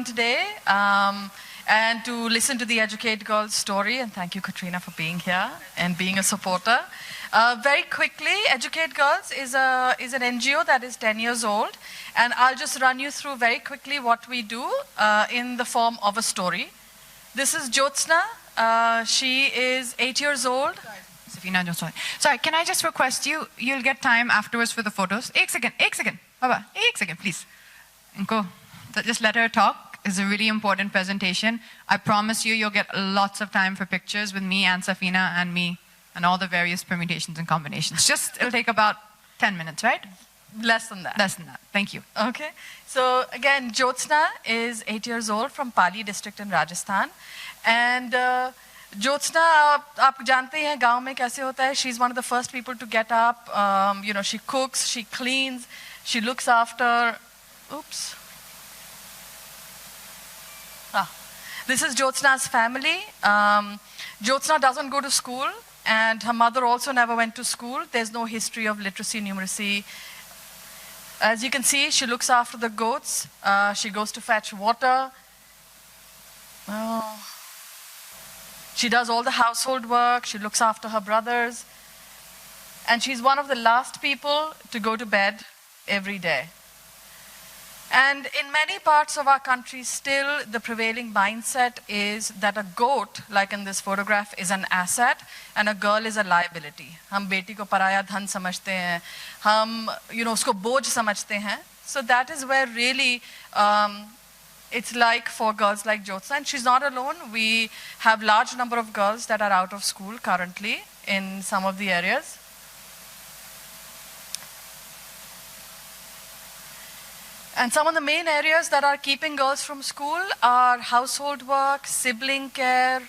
Today and to listen to the Educate Girls story, and thank you Katrina for being here and being a supporter. Very quickly, Educate Girls is an NGO that is 10 years old, and I'll just run you through very quickly what we do in the form of a story. This is Jyotsna. She is 8 years old. Sorry, can I just request you'll get time afterwards for the photos. Ek second, Baba, ek second, please. Inko, just let her talk. It's a really important presentation. I promise you'll get lots of time for pictures with me and Safina and me and all the various permutations and combinations. It'll take about 10 minutes, right? Less than that. Less than that. Thank you. Okay. So again, Jyotsna is 8 years old from Pali district in Rajasthan. And Jyotsna, aap jante hain gaon mein kaise hota hai. She's one of the first people to get up. She cooks, she cleans, she looks after. Oops. This is Jyotsna's family. Jyotsna doesn't go to school, and her mother also never went to school. There's no history of literacy, numeracy. As you can see, she looks after the goats. She goes to fetch water. She does all the household work. She looks after her brothers. And she's one of the last people to go to bed every day. And in many parts of our country, still the prevailing mindset is that a goat, like in this photograph, is an asset and a girl is a liability. हम बेटी को पराया धन समझते हैं, हम उसको बोझ समझते हैं. So that is where really it's like for girls like Jyotsna. And she's not alone. We have large number of girls that are out of school currently in some of the areas. And some of the main areas that are keeping girls from school are household work, sibling care,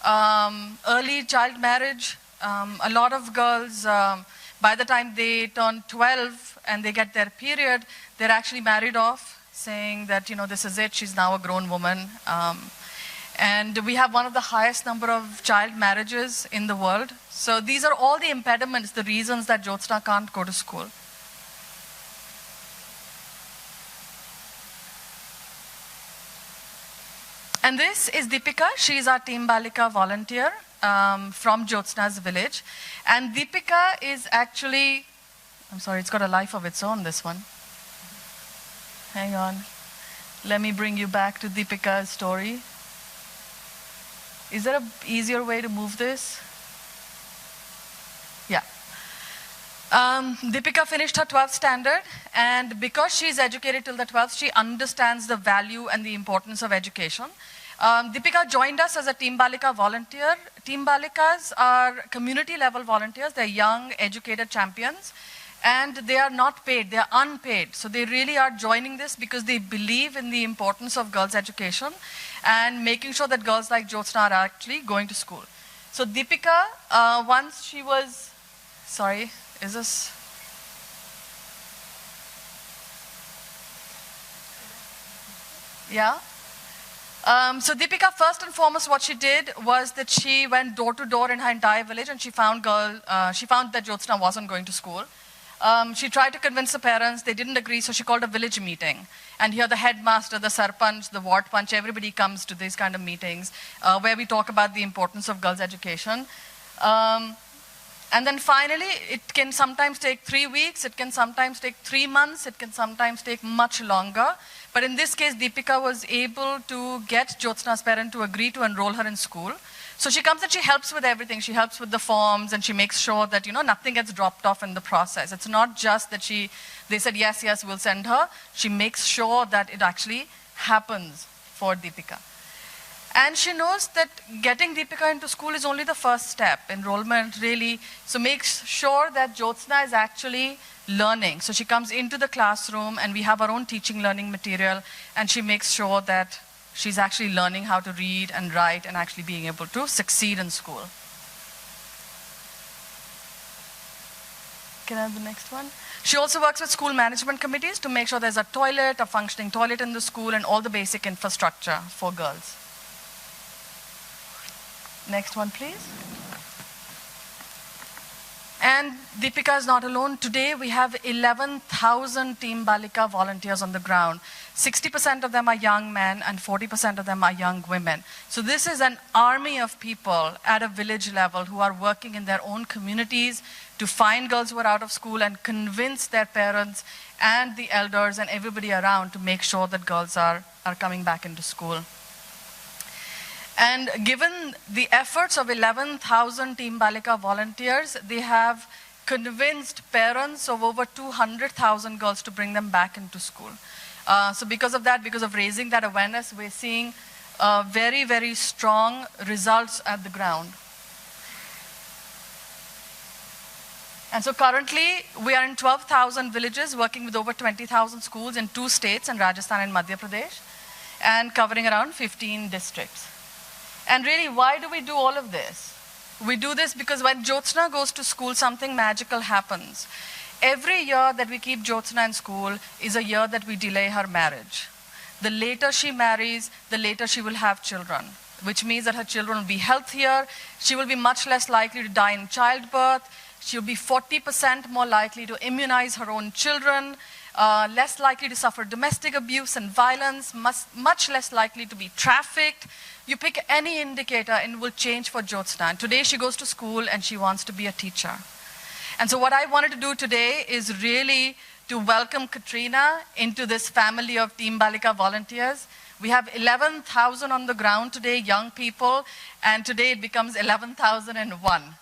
early child marriage. A lot of girls, by the time they turn 12 and they get their period, they're actually married off, saying that, this is it, she's now a grown woman. And we have one of the highest number of child marriages in the world. So these are all the impediments, the reasons that Jyotsna can't go to school. And this is Deepika. She is our Team Balika volunteer from Jyotsna's village. And Deepika is actually, I'm sorry, it's got a life of its own, this one. Hang on. Let me bring you back to Deepika's story. Is there an easier way to move this? Yeah. Deepika finished her 12th standard, and because she's educated till the 12th, she understands the value and the importance of education. Deepika joined us as a Team Balika volunteer. Team Balikas are community level volunteers. They're young, educated champions, and they are not paid, they're unpaid. So they really are joining this because they believe in the importance of girls' education and making sure that girls like Jyotsna are actually going to school. So Deepika, once she was, sorry, is this? Yeah? So Deepika, first and foremost, what she did was that she went door to door in her entire village, and she found that Jyotsna wasn't going to school. She tried to convince the parents, they didn't agree, so she called a village meeting. And here the headmaster, the sarpanch, the ward punch, everybody comes to these kind of meetings where we talk about the importance of girls' education. And then finally, it can sometimes take 3 weeks, it can sometimes take 3 months, it can sometimes take much longer. But in this case, Deepika was able to get Jyotsna's parent to agree to enroll her in school. So she comes and she helps with everything. She helps with the forms, and she makes sure that, nothing gets dropped off in the process. It's not just that they said, yes, we'll send her. She makes sure that it actually happens for Deepika. And she knows that getting Deepika into school is only the first step, enrollment really. So makes sure that Jyotsna is actually learning. So she comes into the classroom, and we have our own teaching learning material, and she makes sure that she's actually learning how to read and write and actually being able to succeed in school. Can I have the next one? She also works with school management committees to make sure there's a toilet, a functioning toilet in the school, and all the basic infrastructure for girls. Next one, please. And Deepika is not alone. Today we have 11,000 Team Balika volunteers on the ground. 60% of them are young men and 40% of them are young women. So this is an army of people at a village level who are working in their own communities to find girls who are out of school and convince their parents and the elders and everybody around to make sure that girls are coming back into school. And given the efforts of 11,000 Team Balika volunteers, they have convinced parents of over 200,000 girls to bring them back into school. So because of that, because of raising that awareness, we're seeing very, very strong results at the ground. And so currently, we are in 12,000 villages working with over 20,000 schools in 2 states, in Rajasthan and Madhya Pradesh, and covering around 15 districts. And really, why do we do all of this? We do this because when Jyotsna goes to school, something magical happens. Every year that we keep Jyotsna in school is a year that we delay her marriage. The later she marries, the later she will have children, which means that her children will be healthier, she will be much less likely to die in childbirth, she will be 40% more likely to immunize her own children, less likely to suffer domestic abuse and violence, much less likely to be trafficked. You pick any indicator and it will change for Jyotsna. And today she goes to school and she wants to be a teacher. And so what I wanted to do today is really to welcome Katrina into this family of Team Balika volunteers. We have 11,000 on the ground today, young people, and today it becomes 11,001.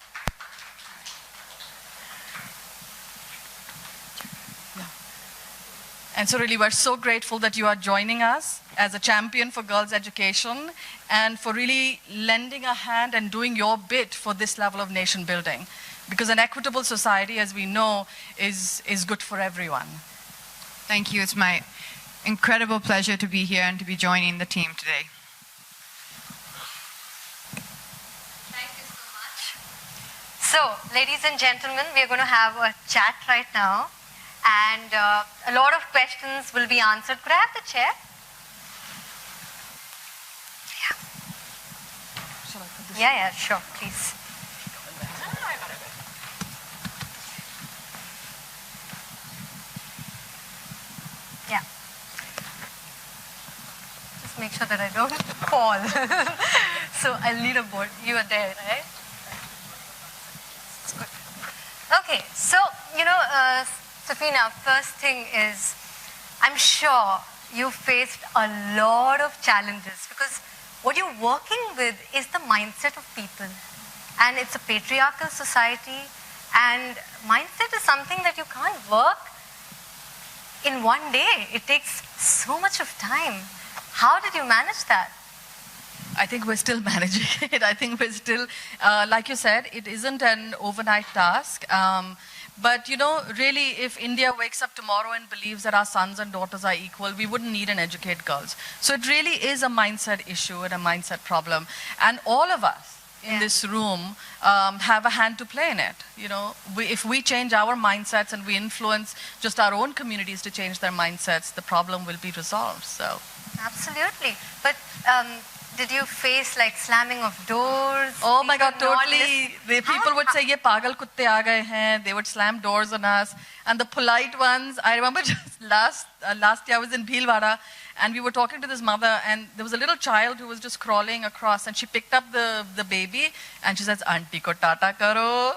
And so really, we're so grateful that you are joining us as a champion for girls' education and for really lending a hand and doing your bit for this level of nation building. Because an equitable society, as we know, is good for everyone. Thank you. It's my incredible pleasure to be here and to be joining the team today. Thank you so much. So, ladies and gentlemen, we are going to have a chat right now. And a lot of questions will be answered. Could I have the chair? Yeah. Shall I put this? Yeah, sure, please. Yeah. Just make sure that I don't fall. So I'll need a board. You are there, right? It's good. Okay, so, Safina, first thing is, I'm sure you faced a lot of challenges because what you're working with is the mindset of people. And it's a patriarchal society, and mindset is something that you can't work in one day. It takes so much of time. How did you manage that? I think we're still managing it. I think we're still, like you said, it isn't an overnight task. But, really, if India wakes up tomorrow and believes that our sons and daughters are equal, we wouldn't need and educate girls. So it really is a mindset issue and a mindset problem. And all of us in this room have a hand to play in it. If we change our mindsets and we influence just our own communities to change their mindsets, the problem will be resolved. So. Absolutely. But did you face like slamming of doors? Oh my God, totally. The people would say, "Ye pagal kutte aa gaye hain." They would slam doors on us. And the polite ones, I remember just last year I was in Bhilwara and we were talking to this mother and there was a little child who was just crawling across and she picked up the baby and she says, "Auntie ko tata karo."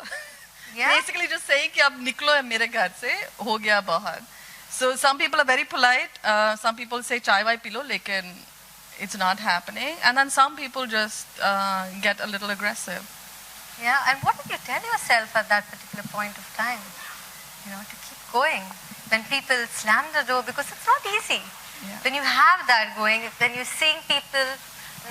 Yeah. Basically just saying ki ab niklo hai mere ghar se, ho gaya bahar. So some people are very polite. Some people say chai vai pilo, lekin it's not happening. And then some people just get a little aggressive. Yeah, and what did you tell yourself at that particular point of time? To keep going. When people slam the door, because it's not easy. Yeah. When you have that going, when you're seeing people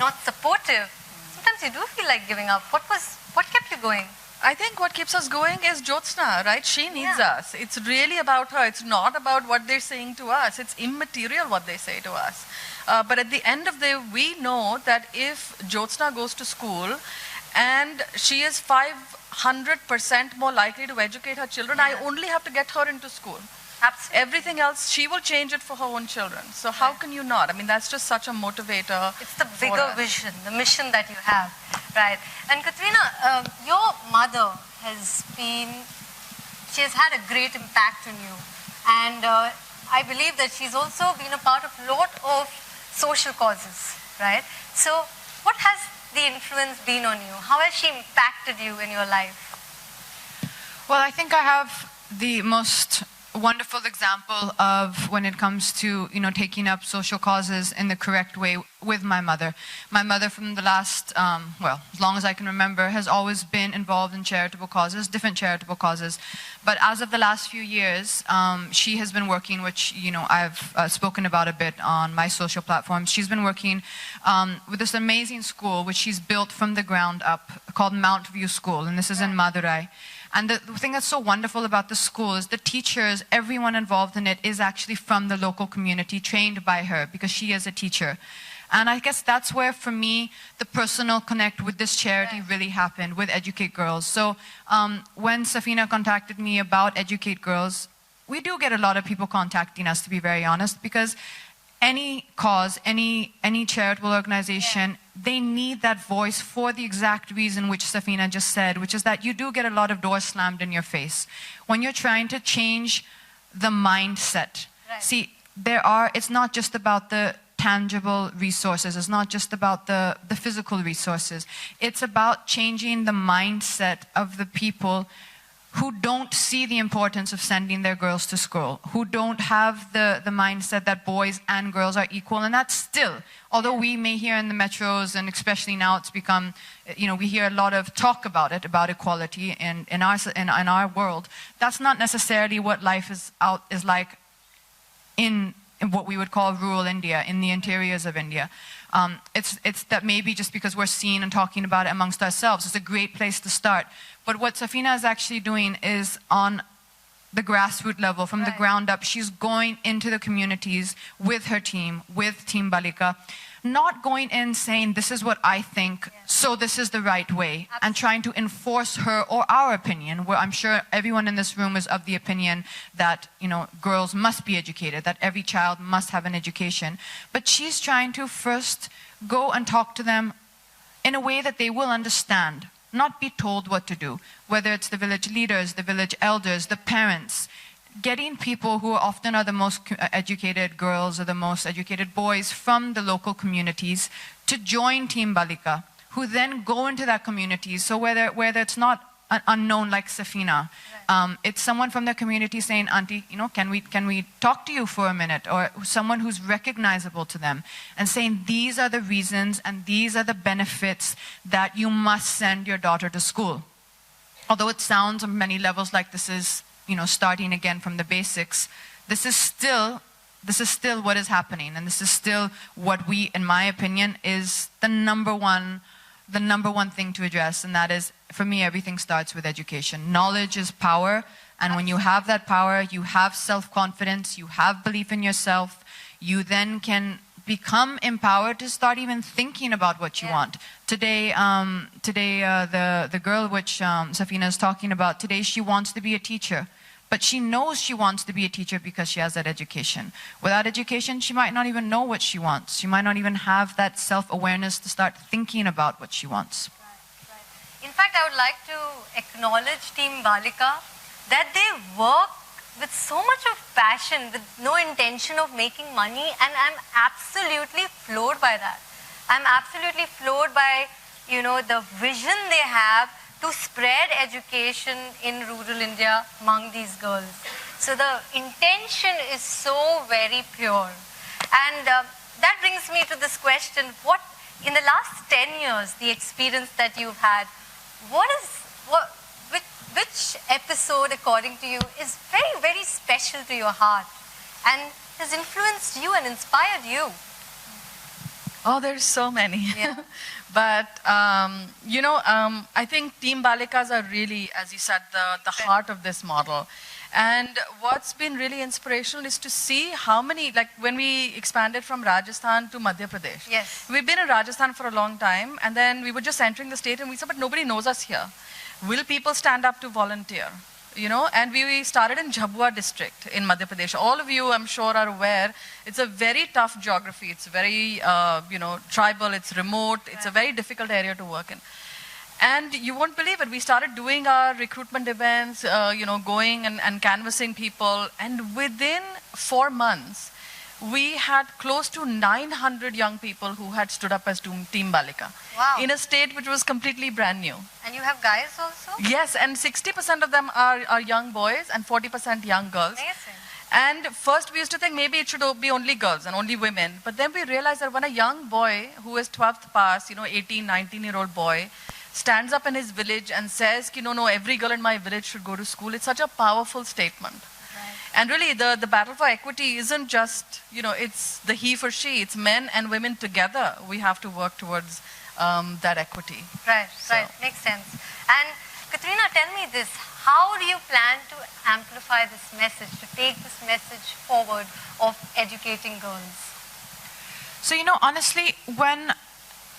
not supportive, sometimes you do feel like giving up. What kept you going? I think what keeps us going is Jyotsna, right? She needs us. It's really about her. It's not about what they're saying to us. It's immaterial what they say to us. But at the end of the day, we know that if Jyotsna goes to school and she is 500% more likely to educate her children, I only have to get her into school. Absolutely. Everything else, she will change it for her own children. So how can you not? I mean, that's just such a motivator. It's the bigger vision, the mission that you have, right? And Katrina, your mother has she has had a great impact on you. And I believe that she's also been a part of a lot of social causes, right? So what has the influence been on you? How has she impacted you in your life? Well, I think I have the most wonderful example of when it comes to, taking up social causes in the correct way with my mother. My mother from the last, as long as I can remember, has always been involved in charitable causes, different charitable causes. But as of the last few years, she has been working, which, I've spoken about a bit on my social platforms. She's been working with this amazing school, which she's built from the ground up, called Mount View School, and this is in Madurai. And the thing that's so wonderful about the school is the teachers, everyone involved in it is actually from the local community, trained by her, because she is a teacher. And I guess that's where, for me, the personal connect with this charity really happened, with Educate Girls. So when Safina contacted me about Educate Girls, we do get a lot of people contacting us, to be very honest, because any cause, any charitable organization, they need that voice for the exact reason which Safina just said, which is that you do get a lot of doors slammed in your face when you're trying to change the mindset. Right. See, it's not just about the tangible resources, it's not just about the physical resources. It's about changing the mindset of the people who don't see the importance of sending their girls to school, who don't have the mindset that boys and girls are equal. And that's still, although we may hear in the metros, and especially now it's become, we hear a lot of talk about it, about equality in our world, that's not necessarily what life is like in what we would call rural India, in the interiors of India. It's that maybe just because we're seeing and talking about it amongst ourselves, it's a great place to start. But what Safina is actually doing is on the grassroots level, from the ground up. She's going into the communities with her team, with Team Balika, not going in saying, this is what I think, so this is the right way, and trying to enforce her or our opinion, where I'm sure everyone in this room is of the opinion that, girls must be educated, that every child must have an education. But she's trying to first go and talk to them in a way that they will understand, not be told what to do, whether it's the village leaders, the village elders, the parents, getting people who often are the most educated girls or the most educated boys from the local communities to join Team Balika, who then go into that community. So whether it's not an unknown like Safina, it's someone from the community saying, Auntie, can we talk to you for a minute? Or someone who's recognizable to them and saying, these are the reasons and these are the benefits that you must send your daughter to school. Although it sounds on many levels like this is, starting again from the basics, this is still what is happening, and this is still what we, in my opinion, is the number one thing to address, and that is, for me, everything starts with education. Knowledge is power, and when you have that power, you have self-confidence, you have belief in yourself, you then can become empowered to start even thinking about what you want. Today, the girl which Safina is talking about, today she wants to be a teacher. But she knows she wants to be a teacher because she has that education. Without education, she might not even know what she wants. She might not even have that self-awareness to start thinking about what she wants. Right. In fact, I would like to acknowledge Team Balika, that they work with so much of passion, with no intention of making money, and I'm absolutely floored by that. I'm absolutely floored by, the vision they have to spread education in rural India among these girls. So the intention is so very pure. And that brings me to this question, in the last 10 years, the experience that you've had, which episode, according to you, is very, very special to your heart and has influenced you and inspired you? Oh, there's so many. Yeah. But, I think Team Balikas are really, as you said, the heart of this model. And what's been really inspirational is to see how many, like when we expanded from Rajasthan to Madhya Pradesh. Yes. We've been in Rajasthan for a long time, and then we were just entering the state and we said, but nobody knows us here. Will people stand up to volunteer? You know, and we started in Jhabua district in Madhya Pradesh. All of you, I'm sure, are aware, it's a very tough geography. It's very, you know, tribal, it's remote, it's a very difficult area to work in. And you won't believe it, we started doing our recruitment events, you know, going and canvassing people, and within 4 months, we had close to 900 young people who had stood up as Team Balika. Wow. In a state which was completely brand new. And you have guys also? Yes, and 60% of them are young boys and 40% young girls. Amazing. And first we used to think maybe it should be only girls and only women. But then we realized that when a young boy who is 12th pass, you know, 18, 19-year-old boy, stands up in his village and says, no, every girl in my village should go to school, it's such a powerful statement. Right. And really, the battle for equity isn't just, you know, it's the he for she, it's men and women together. We have to work towards that equity. Right, right, makes sense. And Katrina, tell me this, how do you plan to amplify this message, to take this message forward of educating girls? So, you know, honestly, when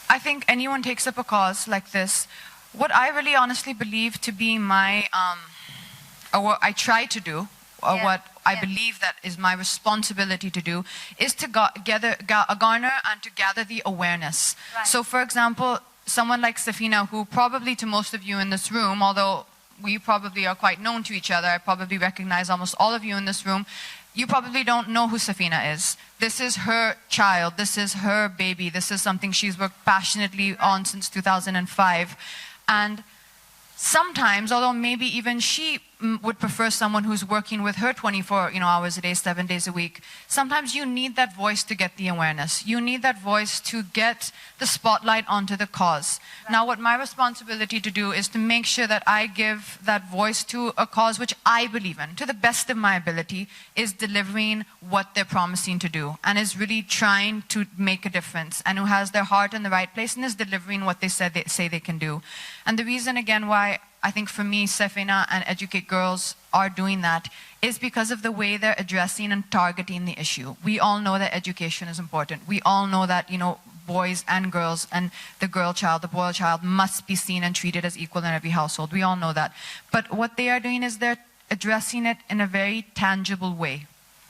I think anyone takes up a cause like this, what I really honestly believe to be my, or what I try to do, or what I believe that is my responsibility to do, is to garner and to gather the awareness. Right. So, for example, someone like Safina, who probably to most of you in this room, although we probably are quite known to each other, I probably recognize almost all of you in this room, you probably don't know who Safina is. This is her child, this is her baby, this is something she's worked passionately on since 2005. And sometimes, although maybe even she would prefer someone who's working with her 24 hours a day, 7 days a week, sometimes you need that voice to get the awareness. You need that voice to get the spotlight onto the cause. Right. Now, what my responsibility to do is to make sure that I give that voice to a cause which I believe in, to the best of my ability, is delivering what they're promising to do, and is really trying to make a difference, and who has their heart in the right place and is delivering what they say they can do. And the reason, again, why I think for me, Safina and Educate Girls are doing that is because of the way they're addressing and targeting the issue. We all know that education is important. We all know that, boys and girls and the girl child, the boy child must be seen and treated as equal in every household. We all know that. But what they are doing is they're addressing it in a very tangible way.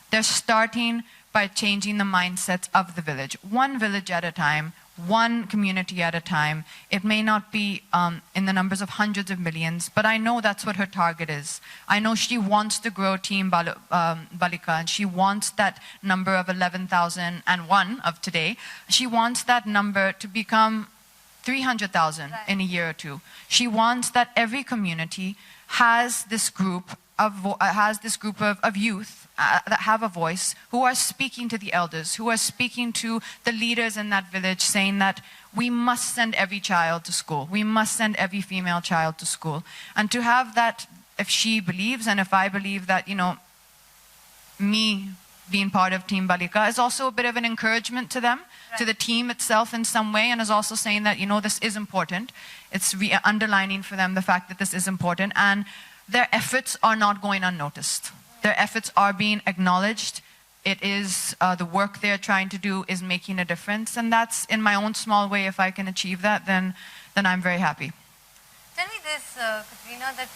They're starting by changing the mindsets of the village, one village at a time, one community at a time. It may not be in the numbers of hundreds of millions, but I know that's what her target is. I know she wants to grow Team Balika, and she wants that number of 11,001 of today. She wants that number to become 300,000 in a year or two. She wants that every community has this group of youth that have a voice, who are speaking to the elders, who are speaking to the leaders in that village, saying that we must send every child to school. We must send every female child to school. And to have that, if she believes and if I believe that, me being part of Team Balika is also a bit of an encouragement to them, to the team itself in some way, and is also saying that, this is important. It's underlining for them the fact that this is important, and their efforts are not going unnoticed. Their efforts are being acknowledged. It is the work they're trying to do is making a difference, and that's in my own small way. If I can achieve that, then I'm very happy. Tell me this, Katrina, that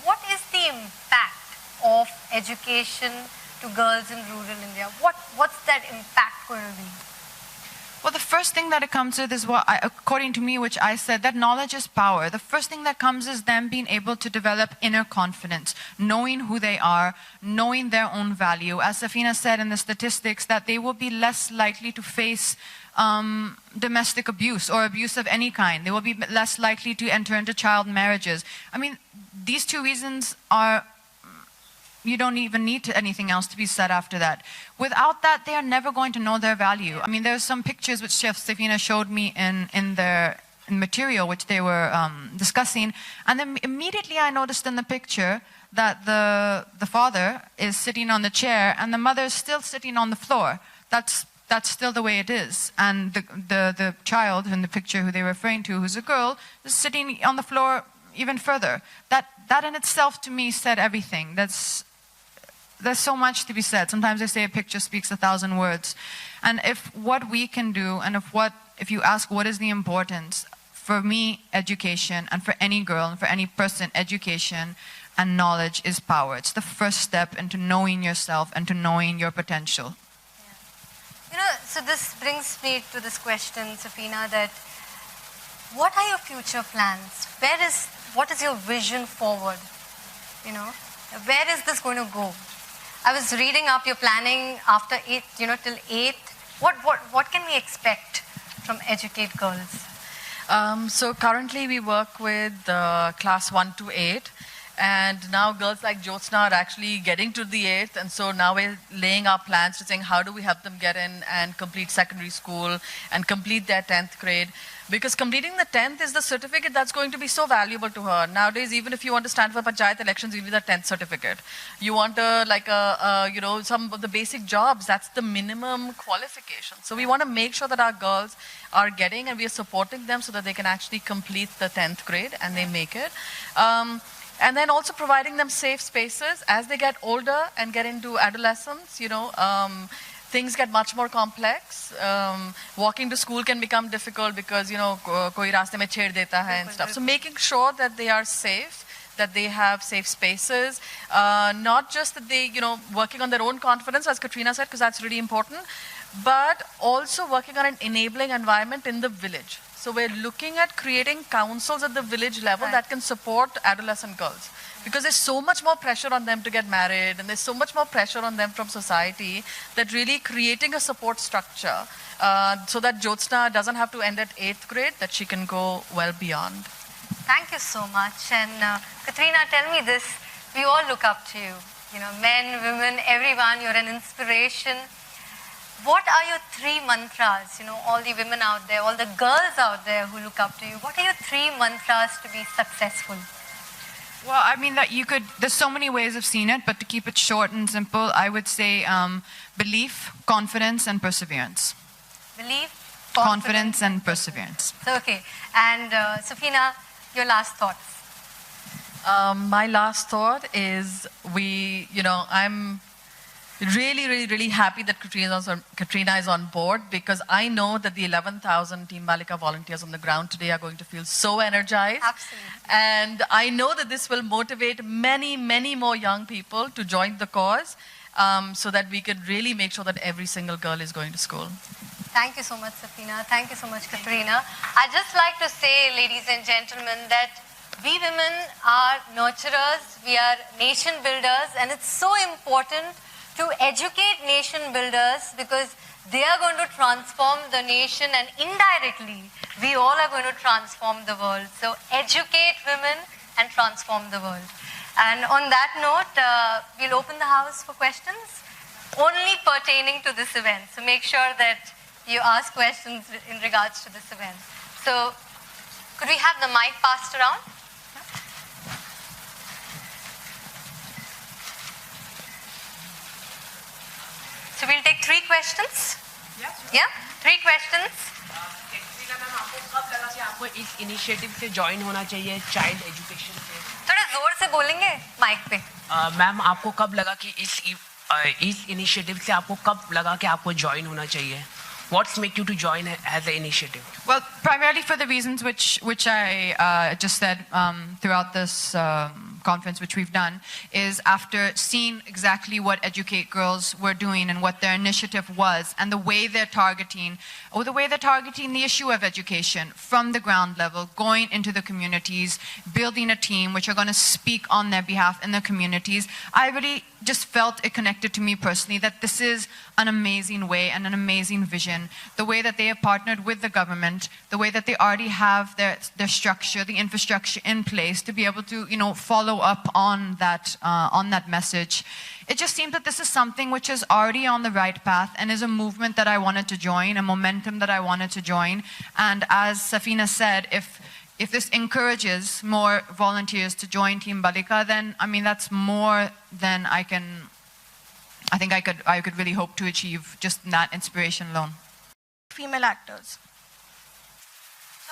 what is the impact of education to girls in rural India? What's that impact going to be? Well, the first thing that it comes with is according to me, which I said, that knowledge is power. The first thing that comes is them being able to develop inner confidence, knowing who they are, knowing their own value. As Safina said in the statistics, that they will be less likely to face domestic abuse or abuse of any kind. They will be less likely to enter into child marriages. I mean, these two reasons are... You don't even need anything else to be said after that. Without that, they are never going to know their value. I mean, there's some pictures which Chef Safina showed me in their material, which they were discussing. And then immediately I noticed in the picture that the father is sitting on the chair and the mother is still sitting on the floor. That's still the way it is. And the child in the picture who they were referring to, who's a girl, is sitting on the floor even further. That in itself to me said everything. There's so much to be said. Sometimes they say a picture speaks 1,000 words. And if what we can do, and if you ask what is the importance, for me, education, and for any girl and for any person, education and knowledge is power. It's the first step into knowing yourself and to knowing your potential. Yeah. You know, so this brings me to this question, Safina, that what are your future plans? What is your vision forward? You know, where is this going to go? I was reading up your planning after 8, till 8th. What can we expect from Educate Girls? So currently we work with class 1 to 8. And now girls like Jyotsna are actually getting to the 8th, and so now we're laying our plans to saying how do we help them get in and complete secondary school and complete their 10th grade. Because completing the 10th is the certificate that's going to be so valuable to her. Nowadays, even if you want to stand for Panchayat elections, you need the 10th certificate. You want some of the basic jobs, that's the minimum qualification. So we want to make sure that our girls are getting, and we are supporting them so that they can actually complete the 10th grade and they make it. And then also providing them safe spaces as they get older and get into adolescence, things get much more complex. Walking to school can become difficult because, koi raaste mein chhed deta hai and stuff. So making sure that they are safe, that they have safe spaces, not just that they, working on their own confidence, as Katrina said, because that's really important, but also working on an enabling environment in the village. So we're looking at creating councils at the village level that can support adolescent girls. Because there's so much more pressure on them to get married, and there's so much more pressure on them from society, that really creating a support structure so that Jyotsna doesn't have to end at 8th grade, that she can go well beyond. Thank you so much. And Katrina, tell me this. We all look up to you. Men, women, everyone, you're an inspiration. What are your 3 mantras? All the women out there, all the girls out there who look up to you, what are your 3 mantras to be successful? Well, I mean there's so many ways of seeing it, but to keep it short and simple, I would say belief, confidence, and perseverance. Belief, confidence and perseverance. Okay. And Safina, your last thoughts. My last thought is I'm really, really, really happy that Katrina is on board, because I know that the 11,000 Team Balika volunteers on the ground today are going to feel so energized. Absolutely. And I know that this will motivate many, many more young people to join the cause, so that we could really make sure that every single girl is going to school. Thank you so much, Safina. Thank you so much, Katrina. I'd just like to say, ladies and gentlemen, that we women are nurturers, we are nation builders, and it's so important to educate nation builders, because they are going to transform the nation, and indirectly we all are going to transform the world. So educate women and transform the world. And on that note, we'll open the house for questions only pertaining to this event. So make sure that you ask questions in regards to this event. So could we have the mic passed around? So we'll take 3 questions. Yes. Yeah? 3 questions. Ma'am, आपको कब लगा कि आपको इस initiative से join होना चाहिए child education से? थोड़ा जोर से बोलेंगे माइक पे. मैम, आपको कब लगा कि इस इनिशिएटिव से आपको कब लगा कि आपको ज्वाइन होना चाहिए? What's make you to join as an initiative? Well, primarily for the reasons which I just said throughout this conference, which we've done, is after seeing exactly what Educate Girls were doing and what their initiative was, and the way they're targeting the issue of education from the ground level, going into the communities, building a team which are going to speak on their behalf in the communities. I really just felt it connected to me personally that this is an amazing way and an amazing vision. The way that they have partnered with the government, the way that they already have their structure, the infrastructure in place to be able to, follow up on that message. It just seems that this is something which is already on the right path and is a movement that I wanted to join, a momentum that I wanted to join. And as Safina said, if this encourages more volunteers to join Team Balika, then that's more than I think I could really hope to achieve just that inspiration alone. Female actors. So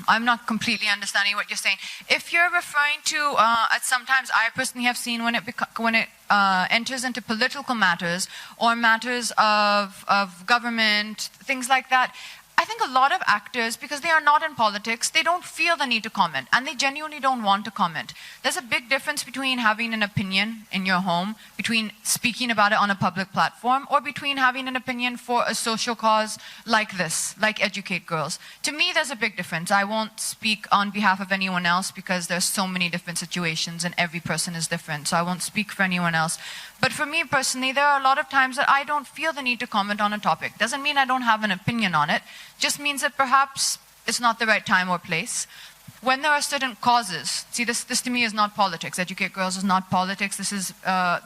I'm not completely understanding what you're saying. If you're referring to, sometimes I personally have seen when it enters into political matters or matters of government, things like that, I think a lot of actors, because they are not in politics, they don't feel the need to comment, and they genuinely don't want to comment. There's a big difference between having an opinion in your home, between speaking about it on a public platform, or between having an opinion for a social cause like this, like Educate Girls. To me, there's a big difference. I won't speak on behalf of anyone else because there's so many different situations and every person is different, so I won't speak for anyone else. But for me personally, there are a lot of times that I don't feel the need to comment on a topic. Doesn't mean I don't have an opinion on it. Just means that perhaps it's not the right time or place. When there are certain causes, see, this to me is not politics. Educate Girls is not politics. This is a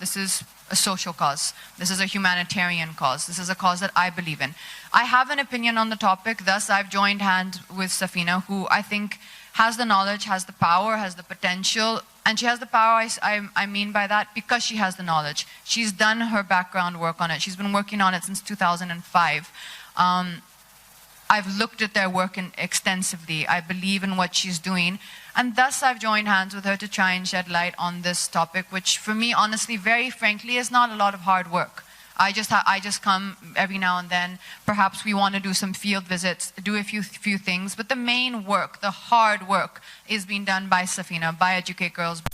social cause. This is a humanitarian cause. This is a cause that I believe in. I have an opinion on the topic. Thus, I've joined hands with Safina, who I think has the knowledge, has the power, has the potential. And she has the power, I mean by that, because she has the knowledge. She's done her background work on it. She's been working on it since 2005. I've looked at their work extensively. I believe in what she's doing. And thus I've joined hands with her to try and shed light on this topic, which for me, honestly, very frankly, is not a lot of hard work. I just come every now and then. Perhaps we want to do some field visits, do a few things. But the main work, the hard work, is being done by Safina, by Educate Girls, by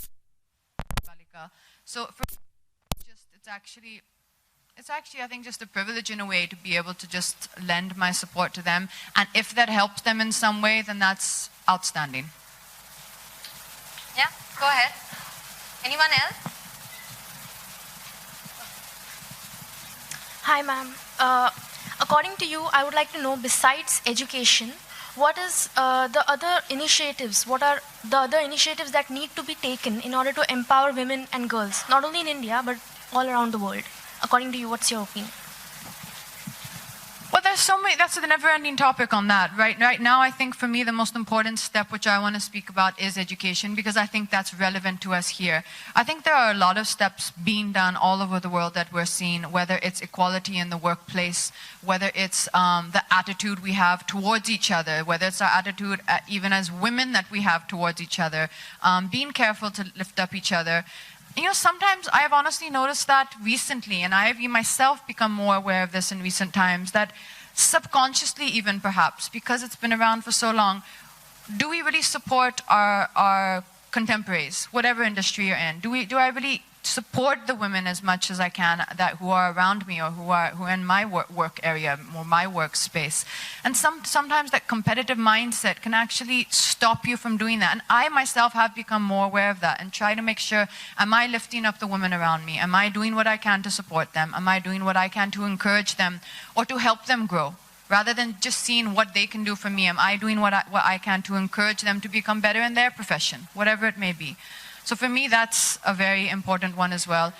Balika. So for it's actually, I think, just a privilege in a way to be able to just lend my support to them. And if that helps them in some way, then that's outstanding. Yeah, go ahead. Anyone else? Hi, ma'am. According to you, I would like to know, besides education, what is the other initiatives? What are the other initiatives that need to be taken in order to empower women and girls, not only in India, but all around the world? According to you, what's your opinion? Well, there's so many, that's a never-ending topic on that. Right now, I think for me, the most important step which I want to speak about is education, because I think that's relevant to us here. I think there are a lot of steps being done all over the world that we're seeing, whether it's equality in the workplace, whether it's the attitude we have towards each other, whether it's our attitude even as women that we have towards each other, being careful to lift up each other. You know, sometimes I've honestly noticed that recently, and I've myself become more aware of this in recent times, that subconsciously even perhaps, because it's been around for so long, do we really support our contemporaries, whatever industry you're in? Do I really support the women as much as I can who are around me or who are in my work area or my workspace? And sometimes that competitive mindset can actually stop you from doing that. And I myself have become more aware of that and try to make sure, am I lifting up the women around me? Am I doing what I can to support them? Am I doing what I can to encourage them or to help them grow? Rather than just seeing what they can do for me, am I doing what I can to encourage them to become better in their profession, whatever it may be? So for me, that's a very important one as well.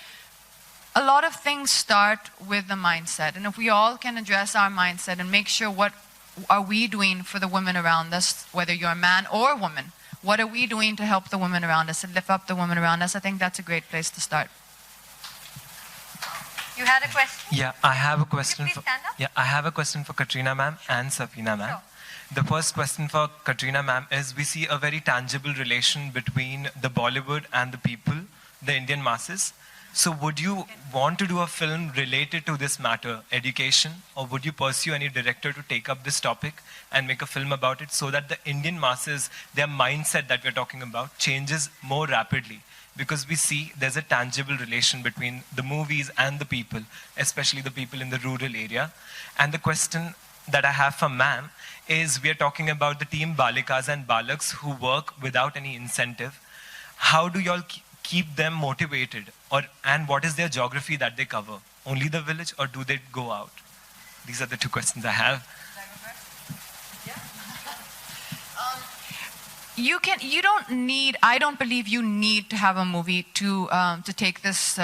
A lot of things start with the mindset. And if we all can address our mindset and make sure what are we doing for the women around us, whether you're a man or a woman, what are we doing to help the women around us and lift up the women around us, I think that's a great place to start. You had a question? Yeah, I have a question. Could you please stand up? Yeah, I have a question for Katrina ma'am and Safina ma'am. Sure. The first question for Katrina ma'am is, we see a very tangible relation between the Bollywood and the people, the Indian masses. So would you want to do a film related to this matter, education, or would you pursue any director to take up this topic and make a film about it so that the Indian masses, their mindset that we're talking about, changes more rapidly? Because we see there's a tangible relation between the movies and the people, especially the people in the rural area. And the question that I have for ma'am is, we are talking about the team Balikas and Balaks who work without any incentive. How do y'all keep them motivated? And what is their geography that they cover? Only the village, or do they go out? These are the two questions I have. I don't believe you need to have a movie to take this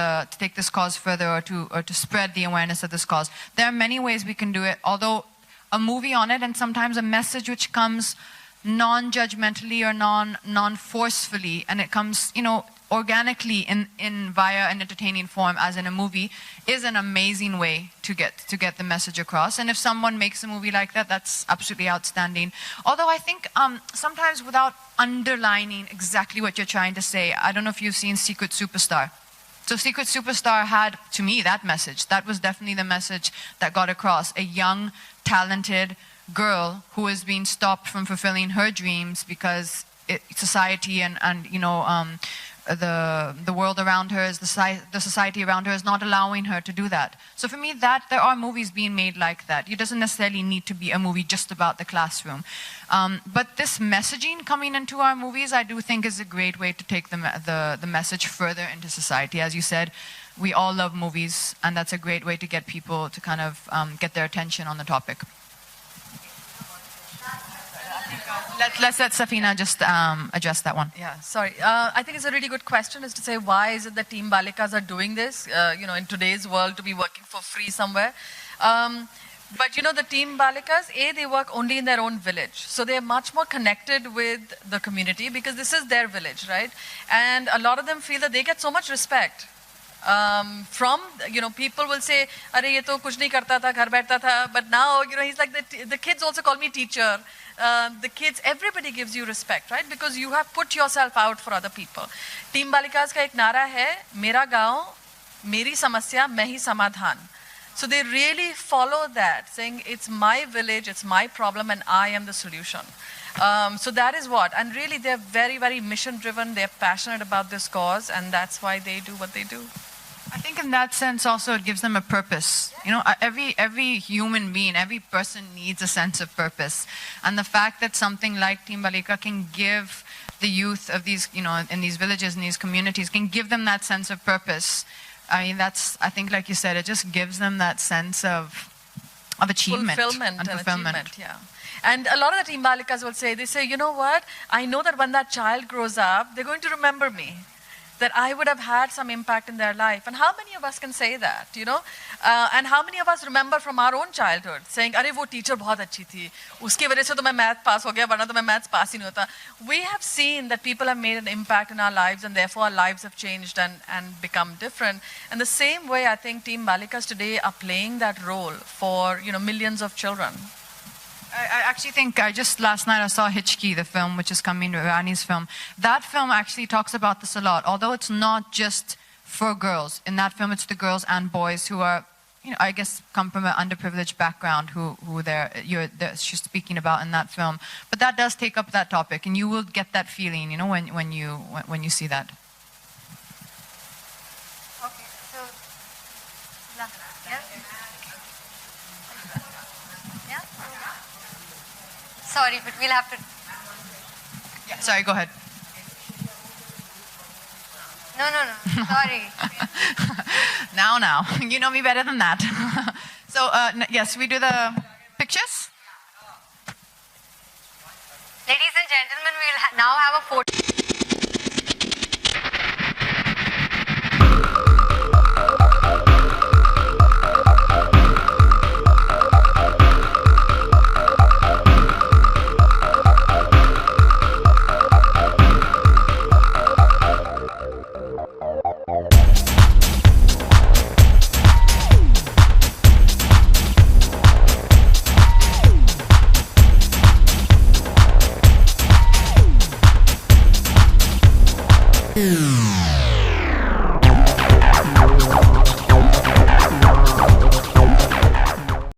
cause further or to spread the awareness of this cause. There are many ways we can do it, although a movie on it and sometimes a message which comes non-judgmentally or non-forcefully, and it comes, organically in via an entertaining form, as in a movie, is an amazing way to get the message across. And if someone makes a movie like that, that's absolutely outstanding. Although I think sometimes without underlining exactly what you're trying to say, I don't know if you've seen Secret Superstar. So Secret Superstar had, to me, that message. That was definitely the message that got across. A young, talented girl who is being stopped from fulfilling her dreams because society and the world around her, the society around her is not allowing her to do that. So for me, there are movies being made like that. It doesn't necessarily need to be a movie just about the classroom. But this messaging coming into our movies, I do think is a great way to take the message further into society. As you said, we all love movies, and that's a great way to get people to kind of get their attention on the topic. Let's let Safina just address that one. Yeah, sorry. I think it's a really good question, is to say, why is it that Team Balikas are doing this, in today's world, to be working for free somewhere. But the Team Balikas, they work only in their own village. So they're much more connected with the community because this is their village, right? And a lot of them feel that they get so much respect. From, people will say, "Arey, ye to kuch nahi karta tha, ghar baithta tha." But now, he's like, the kids also call me teacher. The kids, everybody gives you respect, right? Because you have put yourself out for other people. Team Balikas ka ek nara hai, "Mera gaon, meri samasya, main hi samadhan." So they really follow that, saying it's my village, it's my problem, and I am the solution. So that is what, and really they're very, very mission driven. They're passionate about this cause, and that's why they do what they do. I think in that sense also it gives them a purpose. Every human being, every person needs a sense of purpose. And the fact that something like Team Balika can give the youth of these, in these villages, in these communities, can give them that sense of purpose. I mean, I think like you said, it just gives them that sense of achievement. Fulfillment and achievement, yeah. And a lot of the Team Balikas will say, you know what, I know that when that child grows up, they're going to remember me. That I would have had some impact in their life. And how many of us can say that, And how many of us remember from our own childhood saying, "Arey, wo teacher bahut achhi thi. Uske wajah se to main math pass ho gaya, varna to main maths pass hi nahi hota." We have seen that people have made an impact in our lives, and therefore our lives have changed and become different. And the same way, I think Team Balikas today are playing that role for, millions of children. I actually think just last night I saw Hichki, the film, which is coming to Irani's film. That film actually talks about this a lot, although it's not just for girls. In that film, it's the girls and boys who are, I guess, come from an underprivileged background who she's speaking about in that film. But that does take up that topic, and you will get that feeling, when you see that. Okay, so sorry, but we'll have to. Yeah, sorry, go ahead. No, sorry. Now, you know me better than that. So, yes, we do the pictures. Ladies and gentlemen, we'll now have a photo. Yeah.